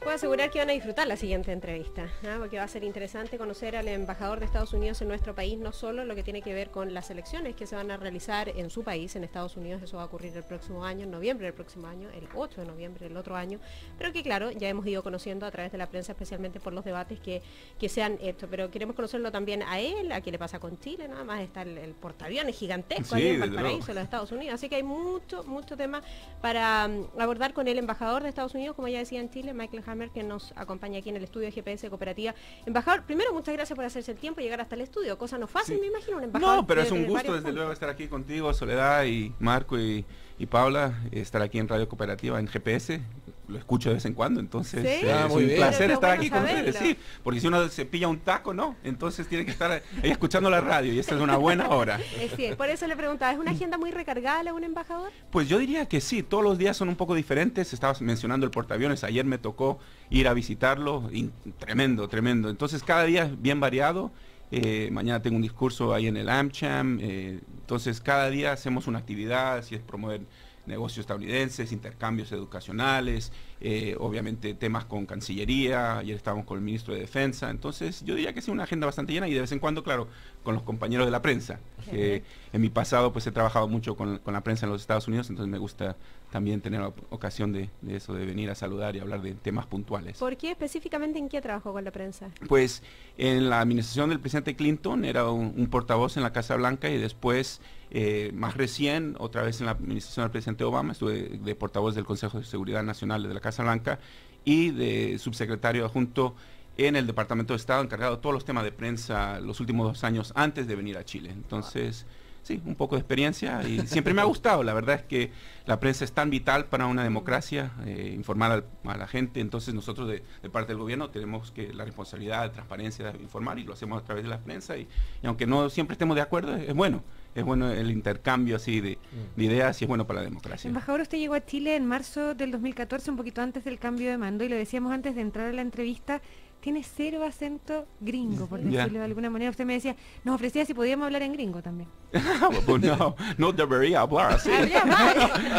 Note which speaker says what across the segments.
Speaker 1: Puedo asegurar que van a disfrutar la siguiente entrevista, ¿no? Porque va a ser interesante conocer al embajador de Estados Unidos en nuestro país, no solo lo que tiene que ver con las elecciones que se van a realizar en su país, en Estados Unidos. Eso va a ocurrir el próximo año, en noviembre del próximo año, el 8 de noviembre del otro año, pero que claro, ya hemos ido conociendo a través de la prensa, especialmente por los debates que se han hecho, pero queremos conocerlo también a él, a qué le pasa con Chile. Nada más está el portaaviones gigantesco ahí en Valparaíso, en los Estados Unidos, así que hay mucho tema para abordar con el embajador de Estados Unidos, como ya decía, en Chile, Michael Hammer, que nos acompaña aquí en el estudio de GPS Cooperativa. Embajador, primero muchas gracias por hacerse el tiempo y llegar hasta el estudio, cosa no fácil, me imagino, un embajador.
Speaker 2: No, pero es un gusto desde luego estar aquí contigo, Soledad y Marco y Paula, estar aquí en Radio Cooperativa, en GPS. Lo escucho de vez en cuando, entonces
Speaker 1: ¿Sí?
Speaker 2: es un placer estar aquí con
Speaker 1: saberlo.
Speaker 2: ustedes, sí, porque si uno se pilla un taco, ¿no? Entonces tiene que estar ahí escuchando la radio y esta es una buena hora.
Speaker 1: Sí, por eso le preguntaba, ¿es una agenda muy recargada la de un embajador?
Speaker 2: Pues yo diría que sí, todos los días son un poco diferentes. Estabas mencionando el portaaviones, ayer me tocó ir a visitarlo, y tremendo. Entonces cada día es bien variado. Mañana tengo un discurso ahí en el AmCham, entonces cada día hacemos una actividad, si es promover negocios estadounidenses, intercambios educacionales, obviamente temas con Cancillería, ayer estábamos con el ministro de Defensa, entonces yo diría que sí, una agenda bastante llena y de vez en cuando, claro, con los compañeros de la prensa. En mi pasado pues he trabajado mucho con la prensa en los Estados Unidos, entonces me gusta también tener la ocasión de eso, de venir a saludar y hablar de temas puntuales.
Speaker 1: ¿Por qué específicamente en qué trabajó con la prensa?
Speaker 2: Pues en la administración del presidente Clinton era un portavoz en la Casa Blanca y después, más recién, otra vez en la administración del presidente Obama, estuve de portavoz del Consejo de Seguridad Nacional de la Casa Blanca y de subsecretario adjunto en el Departamento de Estado, encargado de todos los temas de prensa los últimos 2 años antes de venir a Chile. Entonces, sí, un poco de experiencia y siempre me ha gustado. La verdad es que la prensa es tan vital para una democracia, informar a la gente. Entonces nosotros de parte del gobierno tenemos que la responsabilidad de transparencia de informar y lo hacemos a través de la prensa y aunque no siempre estemos de acuerdo, es bueno el intercambio así de ideas y es bueno para la democracia.
Speaker 3: Embajador, usted llegó a Chile en marzo del 2014, un poquito antes del cambio de mando, y lo decíamos antes de entrar a la entrevista, tiene cero acento gringo, por decirlo de alguna manera. Usted me decía, nos ofrecía si podíamos hablar en gringo también.
Speaker 2: Pues no debería hablar así.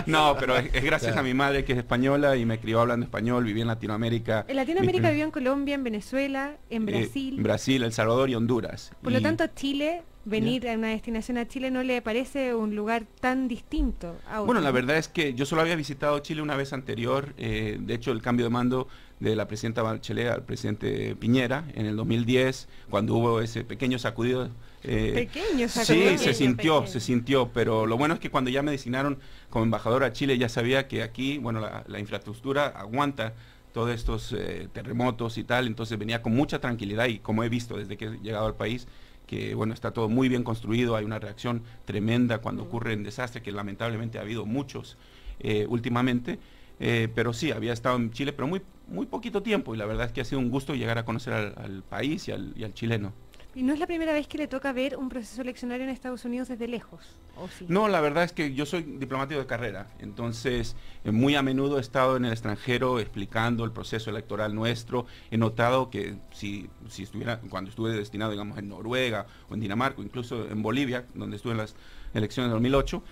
Speaker 2: No, pero es gracias a mi madre que es española y me crió hablando español, viví en Latinoamérica.
Speaker 3: En Latinoamérica vivió en Colombia, en Venezuela, en Brasil.
Speaker 2: Brasil, El Salvador y Honduras.
Speaker 3: Por lo tanto, Chile, venir a una destinación a Chile, ¿no le parece un lugar tan distinto a otro?
Speaker 2: Bueno, la verdad es que yo solo había visitado Chile una vez anterior. De hecho, el cambio de mando de la presidenta Bachelet al presidente Piñera en el 2010, cuando hubo ese pequeño sacudido.
Speaker 3: Pequeño sacudido.
Speaker 2: Sí, se sintió, pero lo bueno es que cuando ya me designaron como embajador a Chile, ya sabía que aquí, bueno, la infraestructura aguanta todos estos terremotos y tal, entonces venía con mucha tranquilidad y como he visto desde que he llegado al país, que bueno, está todo muy bien construido, hay una reacción tremenda cuando ocurren desastres, que lamentablemente ha habido muchos últimamente, pero sí, había estado en Chile, pero muy poquito tiempo, y la verdad es que ha sido un gusto llegar a conocer al país y al chileno.
Speaker 3: ¿Y no es la primera vez que le toca ver un proceso eleccionario en Estados Unidos desde lejos? ¿O sí?
Speaker 2: No, la verdad es que yo soy diplomático de carrera, entonces muy a menudo he estado en el extranjero explicando el proceso electoral nuestro. He notado que cuando estuve destinado, digamos, en Noruega o en Dinamarca, o incluso en Bolivia, donde estuve en las elecciones de 2008,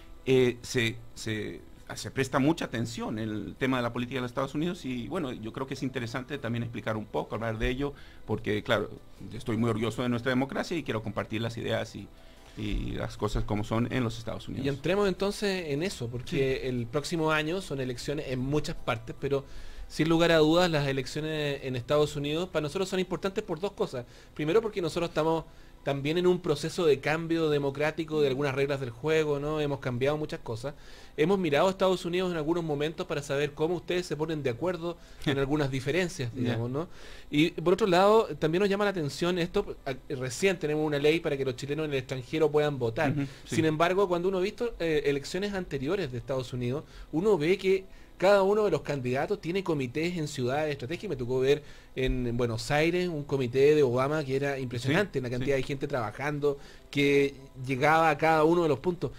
Speaker 2: se presta mucha atención en el tema de la política de los Estados Unidos y bueno, yo creo que es interesante también explicar un poco, hablar de ello, porque claro, estoy muy orgulloso de nuestra democracia y quiero compartir las ideas y las cosas como son en los Estados Unidos.
Speaker 4: Y entremos entonces en eso, porque el próximo año son elecciones en muchas partes, pero sin lugar a dudas las elecciones en Estados Unidos para nosotros son importantes por 2 cosas. Primero, porque nosotros estamos también en un proceso de cambio democrático de algunas reglas del juego, ¿no? Hemos cambiado muchas cosas. Hemos mirado a Estados Unidos en algunos momentos para saber cómo ustedes se ponen de acuerdo en algunas diferencias, digamos, ¿no? Y por otro lado, también nos llama la atención esto, recién tenemos una ley para que los chilenos en el extranjero puedan votar.
Speaker 2: Sí.
Speaker 4: Sin embargo, cuando uno ha visto elecciones anteriores de Estados Unidos, uno ve que cada uno de los candidatos tiene comités en ciudades estratégicas. Me tocó ver en Buenos Aires un comité de Obama que era impresionante, la cantidad de gente trabajando, que llegaba a cada uno de los puntos.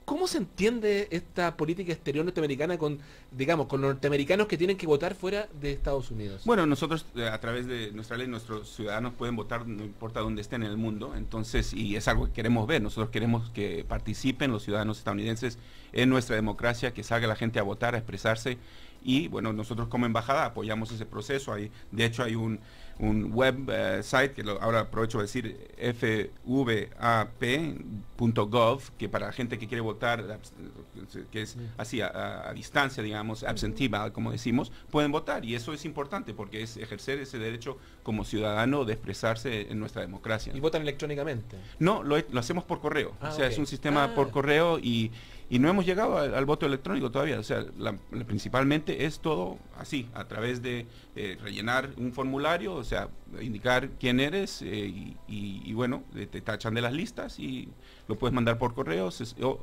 Speaker 4: ¿Cómo se entiende esta política exterior norteamericana con los norteamericanos que tienen que votar fuera de Estados Unidos?
Speaker 2: Bueno, nosotros a través de nuestra ley, nuestros ciudadanos pueden votar no importa dónde estén en el mundo, entonces, y es algo que queremos ver. Nosotros queremos que participen los ciudadanos estadounidenses en nuestra democracia, que salga la gente a votar, a expresarse, y bueno, nosotros como embajada apoyamos ese proceso. De hecho hay un website que ahora aprovecho de decir, fvap.gov, que para la gente que quiere votar, que es así a distancia, digamos, absentee ballot, como decimos, pueden votar, y eso es importante porque es ejercer ese derecho como ciudadano de expresarse en nuestra democracia.
Speaker 4: ¿Y votan electrónicamente?
Speaker 2: No, lo hacemos por correo, o sea,
Speaker 4: okay.
Speaker 2: Es un sistema por correo y no hemos llegado al voto electrónico todavía, o sea, principalmente es todo así, a través de rellenar un formulario, o sea, indicar quién eres y bueno, te tachan de las listas y lo puedes mandar por correo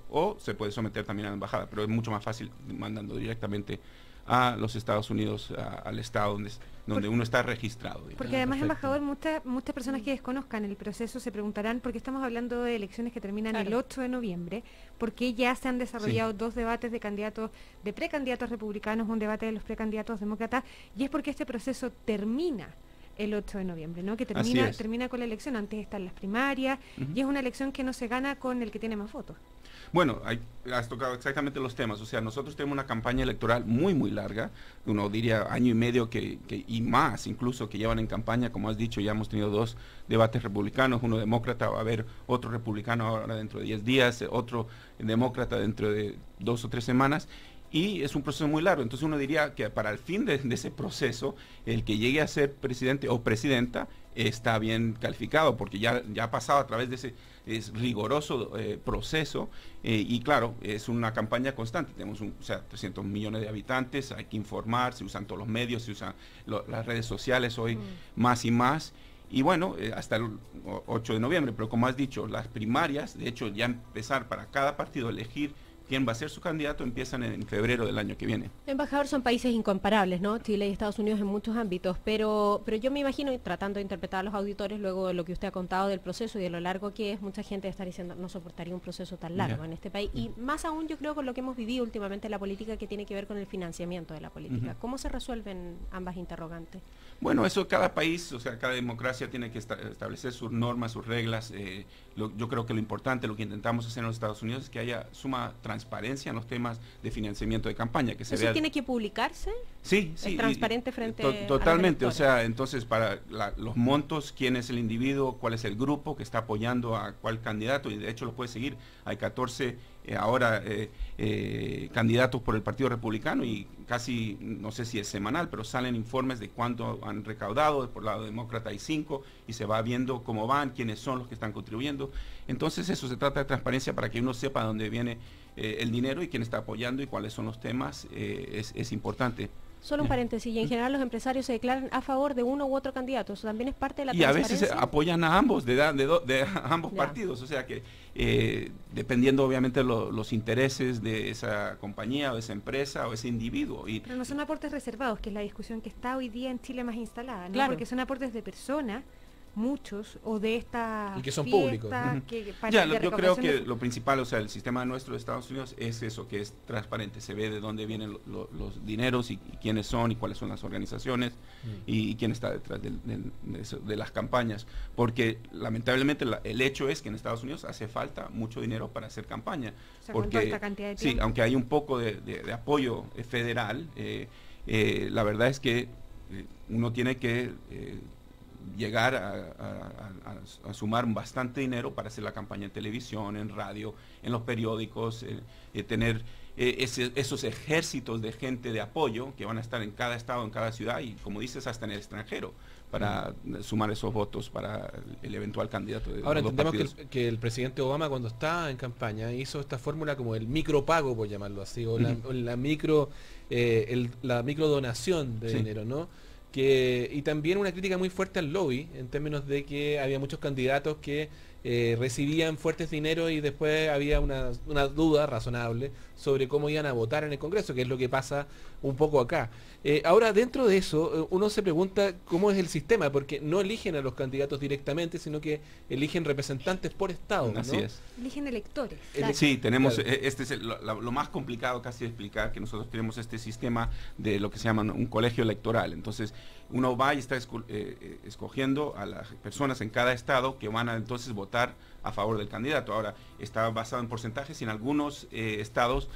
Speaker 2: o se puede someter también a la embajada, pero es mucho más fácil mandando directamente a los Estados Unidos, al estado donde uno está registrado. Digamos.
Speaker 3: Porque además, embajador, muchas personas que desconozcan el proceso se preguntarán, porque estamos hablando de elecciones que terminan el 8 de noviembre, porque ya se han desarrollado dos debates de candidatos, de precandidatos republicanos, un debate de los precandidatos demócratas, y es porque este proceso termina el 8 de noviembre, ¿no? Que termina con la elección. Antes están las primarias, y es una elección que no se gana con el que tiene más votos.
Speaker 2: Bueno, has tocado exactamente los temas. O sea, nosotros tenemos una campaña electoral muy, muy larga. Uno diría año y medio y más incluso que llevan en campaña. Como has dicho, ya hemos tenido 2 debates republicanos, uno demócrata, va a haber otro republicano ahora dentro de 10 días, otro demócrata dentro de 2 o 3 semanas. Y es un proceso muy largo, entonces uno diría que para el fin de ese proceso, el que llegue a ser presidente o presidenta está bien calificado, porque ya ha pasado a través de ese riguroso proceso, y claro, es una campaña constante. Tenemos 300 millones de habitantes, hay que informar, se usan todos los medios, se usan las redes sociales hoy más y más. Y bueno, hasta el 8 de noviembre, pero como has dicho, las primarias, de hecho ya empezar para cada partido a elegir quién va a ser su candidato, empiezan en febrero del año que viene.
Speaker 1: Embajador, son países incomparables, ¿no? Chile y Estados Unidos en muchos ámbitos, pero yo me imagino, tratando de interpretar a los auditores, luego de lo que usted ha contado del proceso y de lo largo que es, mucha gente está diciendo, no soportaría un proceso tan largo en este país, y más aún yo creo con lo que hemos vivido últimamente en la política, que tiene que ver con el financiamiento de la política. ¿Cómo se resuelven ambas interrogantes?
Speaker 2: Bueno, eso cada país, o sea, cada democracia tiene que establecer sus normas, sus reglas. Yo creo que lo importante, lo que intentamos hacer en los Estados Unidos es que haya suma transparencia en los temas de financiamiento de campaña. Que se
Speaker 1: ¿Eso tiene que publicarse?
Speaker 2: Sí, sí.
Speaker 1: ¿Es transparente frente a
Speaker 2: totalmente, o sea, entonces para los montos, quién es el individuo, cuál es el grupo que está apoyando a cuál candidato, y de hecho lo puede seguir. Hay 14 ahora candidatos por el Partido Republicano y casi, no sé si es semanal, pero salen informes de cuánto han recaudado. Por el lado demócrata hay 5 y se va viendo cómo van, quiénes son los que están contribuyendo. Entonces eso se trata de transparencia para que uno sepa dónde viene el dinero y quién está apoyando y cuáles son los temas. Es importante.
Speaker 1: Solo un paréntesis, y en general los empresarios se declaran a favor de uno u otro candidato, eso también es parte de la transparencia.
Speaker 2: Y a veces apoyan a ambos, de ambos partidos, o sea que dependiendo obviamente los intereses de esa compañía o esa empresa o ese individuo.
Speaker 3: Pero no son aportes reservados, que es la discusión que está hoy día en Chile más instalada, ¿no?
Speaker 1: Claro.
Speaker 3: Porque son aportes de personas, muchos, o de esta
Speaker 4: y que son públicos.
Speaker 2: Yo creo que lo principal, o sea, el sistema nuestro de Estados Unidos es eso, que es transparente, se ve de dónde vienen los dineros y quiénes son y cuáles son las organizaciones y quién está detrás de las campañas, porque lamentablemente el hecho es que en Estados Unidos hace falta mucho dinero para hacer campaña,
Speaker 3: o sea,
Speaker 2: porque
Speaker 3: con toda esta cantidad de tiempo.
Speaker 2: Sí, aunque hay un poco de apoyo federal, la verdad es que uno tiene que llegar a sumar bastante dinero para hacer la campaña en televisión, en radio, en los periódicos, tener esos ejércitos de gente de apoyo que van a estar en cada estado, en cada ciudad y, como dices, hasta en el extranjero, para sumar esos votos para el eventual candidato de
Speaker 4: Ahora
Speaker 2: los
Speaker 4: entendemos que el presidente Obama, cuando estaba en campaña, hizo esta fórmula como el micropago, por llamarlo así, o la micro donación de dinero, ¿no? Y también una crítica muy fuerte al lobby, en términos de que había muchos candidatos que recibían fuertes dineros y después había una duda razonable sobre cómo iban a votar en el Congreso, que es lo que pasa un poco acá. Ahora, dentro de eso, uno se pregunta cómo es el sistema, porque no eligen a los candidatos directamente, sino que eligen representantes por estado, ¿no?
Speaker 2: Así es.
Speaker 3: Eligen electores.
Speaker 2: Sí, tenemos, este es lo más complicado casi de explicar, que nosotros tenemos este sistema de lo que se llama un colegio electoral. Entonces, uno va y está escogiendo a las personas en cada estado que van a entonces votar votar a favor del candidato. Ahora, está basado en porcentajes y en algunos estados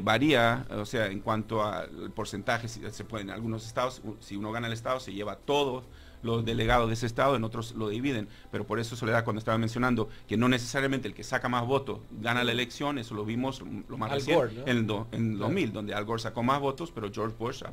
Speaker 2: varía, o sea, en cuanto al porcentaje, se puede, en algunos estados, si uno gana el estado, se lleva todos los delegados de ese estado, en otros lo dividen, pero por eso, Soledad, cuando estaba mencionando que no necesariamente el que saca más votos gana la elección, eso lo vimos lo más reciente, ¿no? en 2000, donde Al Gore sacó más votos, pero George Bush,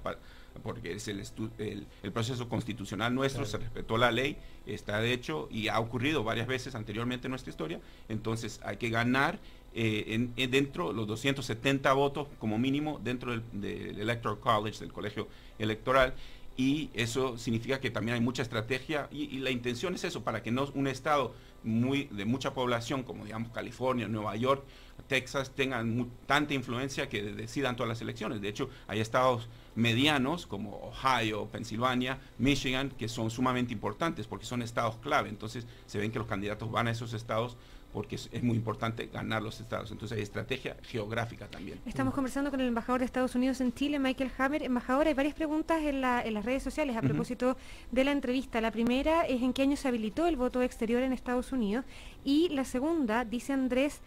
Speaker 2: porque es el proceso constitucional nuestro, se respetó la ley, está de hecho, y ha ocurrido varias veces anteriormente en nuestra historia, entonces hay que ganar dentro los 270 votos como mínimo dentro del Electoral College, del colegio electoral, y eso significa que también hay mucha estrategia y la intención es eso, para que no un estado de mucha población como digamos California, Nueva York, Texas tengan tanta influencia que decidan todas las elecciones. De hecho, hay estados medianos como Ohio, Pensilvania, Michigan, que son sumamente importantes porque son estados clave. Entonces se ven que los candidatos van a esos estados porque es muy importante ganar los estados. Entonces hay estrategia geográfica también.
Speaker 3: Estamos conversando con el embajador de Estados Unidos en Chile, Michael Hammer. Embajador, hay varias preguntas en las redes sociales a propósito de la entrevista. La primera es en qué año se habilitó el voto exterior en Estados Unidos. Y la segunda, dice Andrés,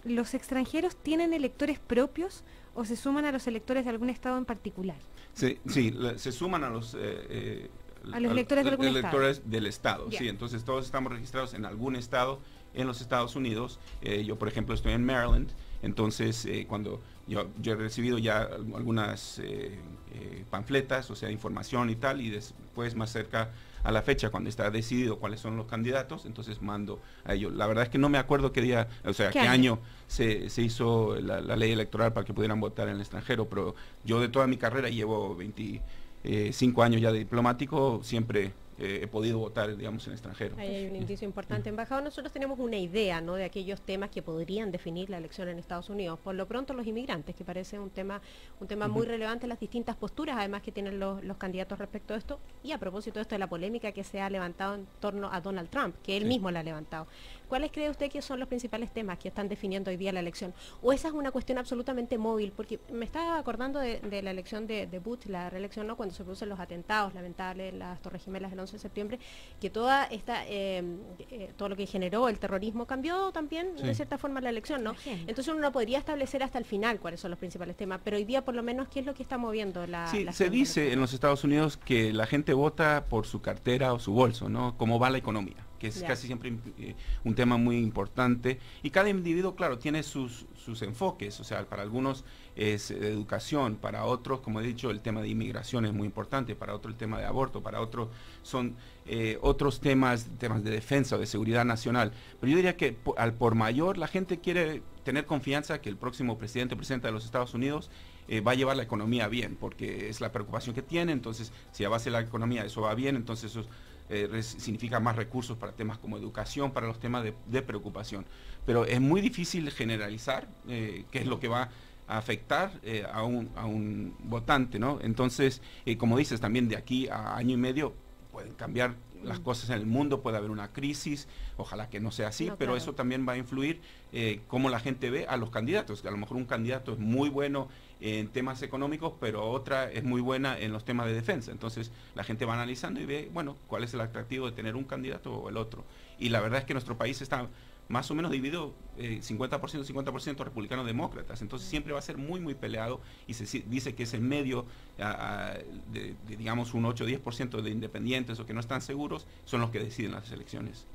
Speaker 3: ¿los extranjeros tienen electores propios o se suman a los electores de algún estado en particular?
Speaker 2: Sí, se suman a los
Speaker 3: electores de algún
Speaker 2: electores del estado.
Speaker 3: Yeah.
Speaker 2: Sí, entonces todos estamos registrados en algún estado en los Estados Unidos. Yo, por ejemplo, estoy en Maryland, entonces cuando yo he recibido ya algunas panfletas, o sea, información y tal, y después más cerca a la fecha, cuando está decidido cuáles son los candidatos, entonces mando a ellos. La verdad es que no me acuerdo qué día, o sea, qué año se hizo la ley electoral para que pudieran votar en el extranjero, pero yo de toda mi carrera, llevo 25 años ya de diplomático, siempre he podido votar, digamos, en extranjero.
Speaker 1: Ahí hay un indicio importante. Embajador, nosotros tenemos una idea, ¿no?, de aquellos temas que podrían definir la elección en Estados Unidos. Por lo pronto, los inmigrantes, que parece un tema muy relevante, las distintas posturas, además, que tienen los candidatos respecto a esto. Y a propósito de esto, de la polémica que se ha levantado en torno a Donald Trump, que él mismo la ha levantado. ¿Cuáles cree usted que son los principales temas que están definiendo hoy día la elección? ¿O esa es una cuestión absolutamente móvil? Porque me estaba acordando de la elección de Bush, la reelección, ¿no?, cuando se producen los atentados lamentables en las Torres Gemelas el 11 de septiembre, que toda esta todo lo que generó el terrorismo cambió también de cierta forma la elección, ¿no? Entonces uno no podría establecer hasta el final cuáles son los principales temas, pero hoy día por lo menos, ¿qué es lo que está moviendo la
Speaker 2: se dice en los Estados Unidos que la gente vota por su cartera o su bolso, ¿no?, cómo va la economía, que es casi siempre un tema muy importante, y cada individuo, claro, tiene sus enfoques, o sea, para algunos es educación, para otros, como he dicho, el tema de inmigración es muy importante, para otros el tema de aborto, para otros son otros temas de defensa o de seguridad nacional, pero yo diría que al por mayor la gente quiere tener confianza que el próximo presidente o presidenta de los Estados Unidos va a llevar la economía bien, porque es la preocupación que tiene. Entonces si a base de la economía eso va bien, entonces eso significa más recursos para temas como educación, para los temas de preocupación. Pero es muy difícil generalizar qué es lo que va a afectar a un votante, ¿no? Entonces, como dices, también de aquí a año y medio pueden cambiar las cosas en el mundo, puede haber una crisis, ojalá que no sea así, pero eso también va a influir cómo la gente ve a los candidatos, que a lo mejor un candidato es muy bueno en temas económicos, pero otra es muy buena en los temas de defensa. Entonces la gente va analizando y ve, bueno, cuál es el atractivo de tener un candidato o el otro. Y la verdad es que nuestro país está más o menos dividido 50% republicanos-demócratas, entonces siempre va a ser muy peleado, y se dice que es en medio de digamos un 8-10% de independientes o que no están seguros son los que deciden las elecciones.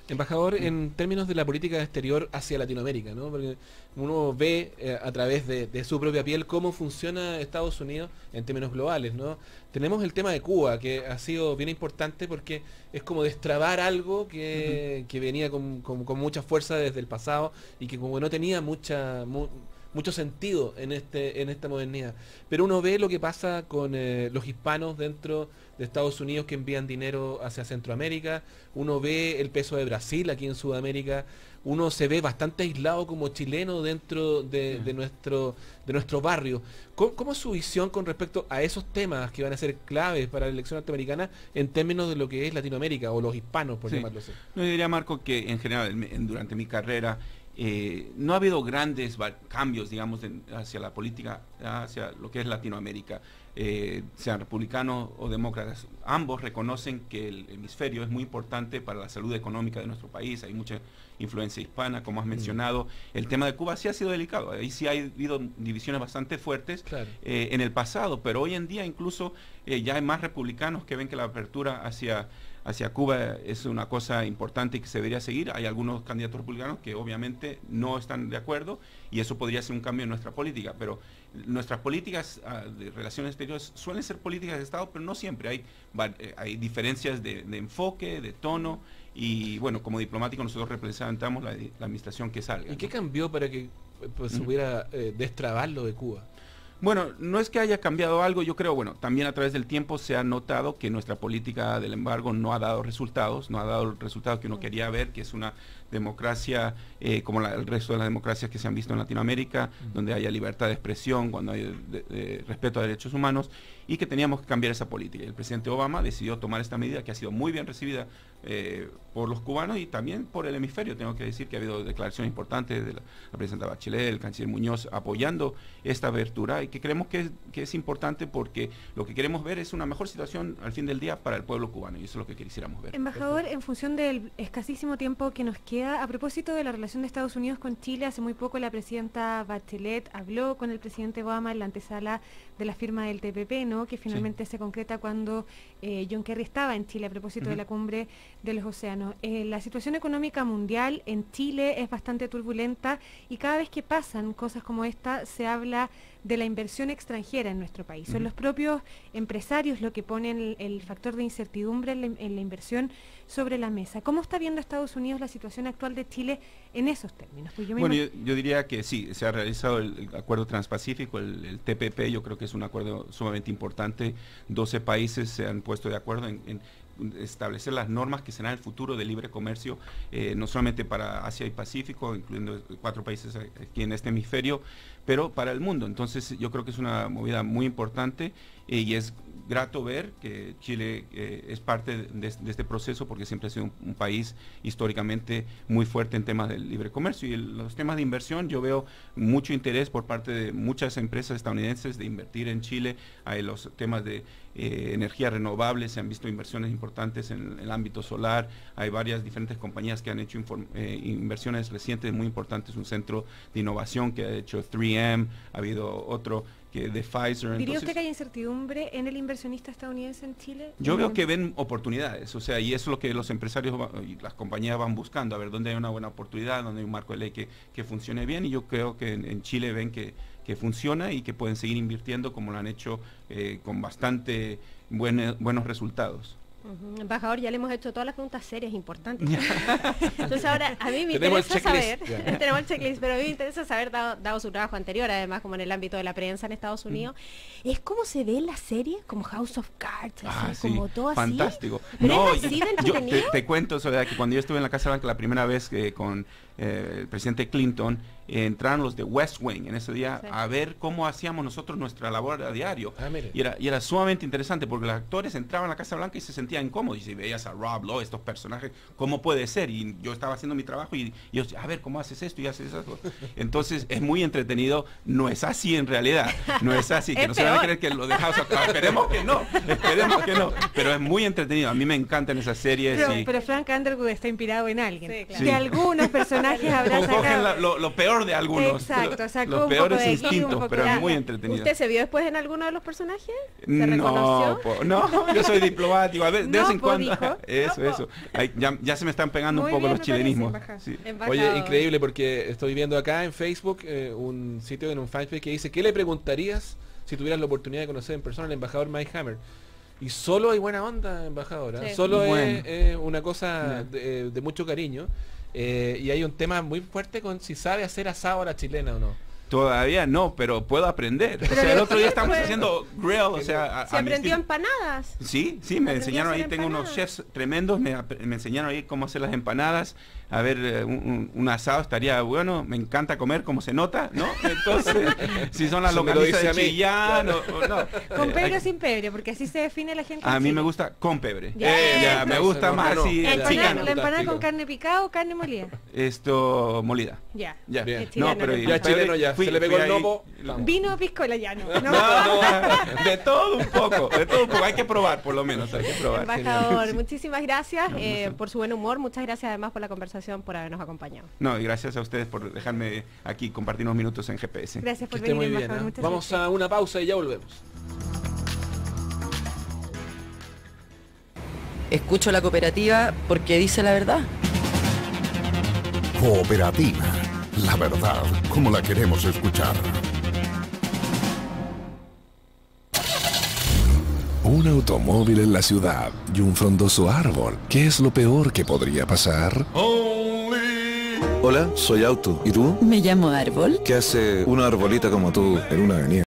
Speaker 4: Embajador, en términos de la política exterior hacia Latinoamérica, ¿no?, porque uno ve a través de su propia piel cómo funciona Estados Unidos en términos globales, ¿no? Tenemos el tema de Cuba, que ha sido bien importante porque es como destrabar algo que venía con mucha fuerza desde el pasado y que como no tenía mucho sentido en esta modernidad. Pero uno ve lo que pasa con los hispanos dentro de Estados Unidos que envían dinero hacia Centroamérica, uno ve el peso de Brasil aquí en Sudamérica, uno se ve bastante aislado como chileno dentro de nuestro barrio. ¿Cómo es su visión con respecto a esos temas que van a ser claves para la elección norteamericana en términos de lo que es Latinoamérica o los hispanos, por llamarlo así?
Speaker 2: Yo diría, Marco, que en general durante mi carrera no ha habido grandes cambios, digamos, hacia la política, hacia lo que es Latinoamérica. Sean republicanos o demócratas, ambos reconocen que el hemisferio es muy importante para la salud económica de nuestro país. Hay mucha influencia hispana, como has mencionado. El tema de Cuba sí ha sido delicado, ahí sí ha habido divisiones bastante fuertes, claro, en el pasado, pero hoy en día incluso ya hay más republicanos que ven que la apertura hacia Cuba es una cosa importante y que se debería seguir. Hay algunos candidatos republicanos que obviamente no están de acuerdo y eso podría ser un cambio en nuestra política, pero nuestras políticas de relaciones exteriores suelen ser políticas de Estado, pero no siempre. Hay diferencias de enfoque, de tono, y bueno, como diplomático nosotros representamos la administración que salga.
Speaker 4: ¿Y qué cambió para que se pudiera destrabar lo de Cuba?
Speaker 2: Bueno, no es que haya cambiado algo, yo creo, bueno, también a través del tiempo se ha notado que nuestra política del embargo no ha dado resultados, no ha dado el resultado que uno quería ver, que es una democracia como el resto de las democracias que se han visto en Latinoamérica, donde haya libertad de expresión, cuando hay respeto a derechos humanos, y que teníamos que cambiar esa política. Y el presidente Obama decidió tomar esta medida que ha sido muy bien recibida por los cubanos y también por el hemisferio. Tengo que decir que ha habido declaraciones importantes de la presidenta Bachelet, el canciller Muñoz, apoyando esta abertura, y que creemos que es importante porque lo que queremos ver es una mejor situación al fin del día para el pueblo cubano, y eso es lo que quisiéramos ver.
Speaker 3: Embajador, en función del escasísimo tiempo que nos queda, a propósito de la relación de Estados Unidos con Chile, hace muy poco la presidenta Bachelet habló con el presidente Obama en la antesala de la firma del TPP, ¿no?, que finalmente se concreta cuando John Kerry estaba en Chile a propósito de la cumbre de los océanos. La situación económica mundial en Chile es bastante turbulenta y cada vez que pasan cosas como esta se habla de la inversión extranjera en nuestro país. Son los propios empresarios los que ponen el factor de incertidumbre en la inversión sobre la mesa. ¿Cómo está viendo Estados Unidos la situación actual de Chile en esos términos? Pues
Speaker 2: yo diría que sí, se ha realizado el acuerdo transpacífico, el TPP. Yo creo que es un acuerdo sumamente importante. 12 países se han puesto de acuerdo en establecer las normas que serán el futuro del libre comercio, no solamente para Asia y Pacífico, incluyendo 4 países aquí en este hemisferio, pero para el mundo. Entonces yo creo que es una movida muy importante y es grato ver que Chile es parte de este proceso, porque siempre ha sido un país históricamente muy fuerte en temas del libre comercio. Y los temas de inversión, yo veo mucho interés por parte de muchas empresas estadounidenses de invertir en Chile. Hay los temas de energía renovable, se han visto inversiones importantes en el ámbito solar. Hay varias diferentes compañías que han hecho inversiones recientes muy importantes, un centro de innovación que ha hecho 3M, ha habido otro de Pfizer.
Speaker 3: ¿Diría usted que hay incertidumbre en el inversionista estadounidense en Chile?
Speaker 2: Yo veo que ven oportunidades, o sea, y eso es lo que los empresarios y las compañías van buscando, a ver dónde hay una buena oportunidad, dónde hay un marco de ley que funcione bien, y yo creo que en Chile ven que funciona y que pueden seguir invirtiendo como lo han hecho con bastante buenos resultados.
Speaker 1: Embajador, ya le hemos hecho todas las preguntas serias importantes. Entonces ahora a mí me interesa saber, tenemos el checklist, pero a mí me interesa saber, dado su trabajo anterior, además como en el ámbito de la prensa en Estados Unidos, es cómo se ve la serie, como House of Cards, así, como todo así.
Speaker 2: Fantástico.
Speaker 1: No, así de entretenido.
Speaker 2: Yo te cuento, Soledad, que cuando yo estuve en la Casa Blanca la primera vez con el presidente Clinton, entraron los de West Wing en ese día a ver cómo hacíamos nosotros nuestra labor a diario. Y era sumamente interesante porque los actores entraban a la Casa Blanca y se sentían incómodos, y si veías a Rob Lowe, estos personajes, ¿cómo puede ser? Y yo estaba haciendo mi trabajo y yo decía, a ver, ¿cómo haces esto y haces eso? Entonces es muy entretenido. No es así en realidad, no es así, que no se van a creer que lo dejamos acá. Esperemos que no, pero es muy entretenido. A mí me encantan esas series.
Speaker 3: Pero Frank Underwood está inspirado en alguien. Sí, claro. De algunos personajes habrá sacado
Speaker 2: lo peor de algunos.
Speaker 3: Exacto,
Speaker 2: los peores instintos, pero es muy entretenido.
Speaker 1: ¿Usted se vio después en alguno de los personajes? ¿Se
Speaker 2: reconoció? No, yo soy diplomático, a ver, de vez en cuando. Eso. Ay, ya se me están pegando muy un poco los chilenismos. Sí.
Speaker 4: Oye, increíble, porque estoy viendo acá en Facebook un sitio en un fanpage que dice, ¿qué le preguntarías si tuvieras la oportunidad de conocer en persona al embajador Mike Hammer? Y solo hay buena onda, embajadora. Solo es una cosa de mucho cariño. Y hay un tema muy fuerte con si sabe hacer asado a la chilena o no.
Speaker 2: Todavía no, pero puedo aprender. O sea, el otro día estamos haciendo grill, o sea...
Speaker 1: ¿Se aprendió empanadas?
Speaker 2: Sí, me enseñaron ahí, tengo unos chefs tremendos, me enseñaron ahí cómo hacer las empanadas. a ver, un asado estaría bueno, me encanta comer como se nota, ¿no? Entonces, si son las
Speaker 4: Eso me lo
Speaker 2: longanizas
Speaker 4: dice
Speaker 2: de
Speaker 4: a mí.
Speaker 2: Chillán, o no.
Speaker 3: ¿Con pebre o sin pebre? Porque así se define la gente.
Speaker 2: A
Speaker 3: en
Speaker 2: mí
Speaker 3: Chile.
Speaker 2: me gusta con pebre.
Speaker 3: Ya.
Speaker 2: Ya, me gusta
Speaker 4: No,
Speaker 2: más
Speaker 4: no,
Speaker 2: así,
Speaker 4: no.
Speaker 3: La
Speaker 4: Ya,
Speaker 3: empanada,
Speaker 2: chicano.
Speaker 3: la empanada
Speaker 4: Fantástico.
Speaker 3: con carne picada o carne molida.
Speaker 2: Esto, molida.
Speaker 3: Ya.
Speaker 2: Ya.
Speaker 4: Bien.
Speaker 3: Es chileno,
Speaker 2: pero
Speaker 3: el
Speaker 2: y
Speaker 4: Ya
Speaker 2: el pebre,
Speaker 4: chileno ya, se le pegó el nopo. Vamos.
Speaker 3: Vino o piscola ya no.
Speaker 2: No, no, de todo un poco, hay que probar por lo menos, hay que probar.
Speaker 1: Embajador, muchísimas gracias por su buen humor, muchas gracias además por la conversación, por habernos acompañado.
Speaker 2: No, y gracias a ustedes por dejarme aquí compartir unos minutos en GPS.
Speaker 3: Gracias
Speaker 4: Que
Speaker 3: por
Speaker 4: esté
Speaker 3: venir,
Speaker 4: muy bien.
Speaker 3: embajador.
Speaker 4: ¿eh?
Speaker 3: Muchas
Speaker 4: Vamos
Speaker 3: gracias.
Speaker 4: a una pausa y ya volvemos.
Speaker 5: Escucho la cooperativa porque dice la verdad.
Speaker 6: Cooperativa. La verdad, como la queremos escuchar. Un automóvil en la ciudad y un frondoso árbol. ¿Qué es lo peor que podría pasar?
Speaker 7: Hola, soy Auto. ¿Y tú?
Speaker 5: Me llamo Árbol.
Speaker 7: ¿Qué hace una arbolita como tú en una avenida?